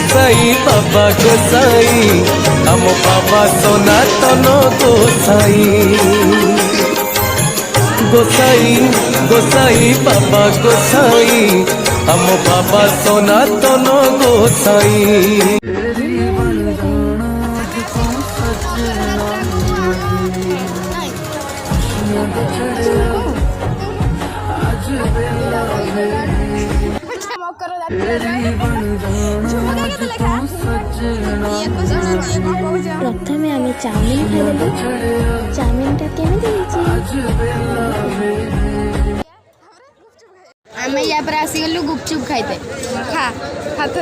गोसाई बाबा गोसाई हम बाबा सनातन गोसाई गोसाई गोसाई बाबा गोसाई हम बाबा सनातन गोसाई। प्रथमे आम चाउमिन खाइदेलु चाउमिनटा केमिति आम या पर आसीगलु गुपचुप खाइते खा खा तो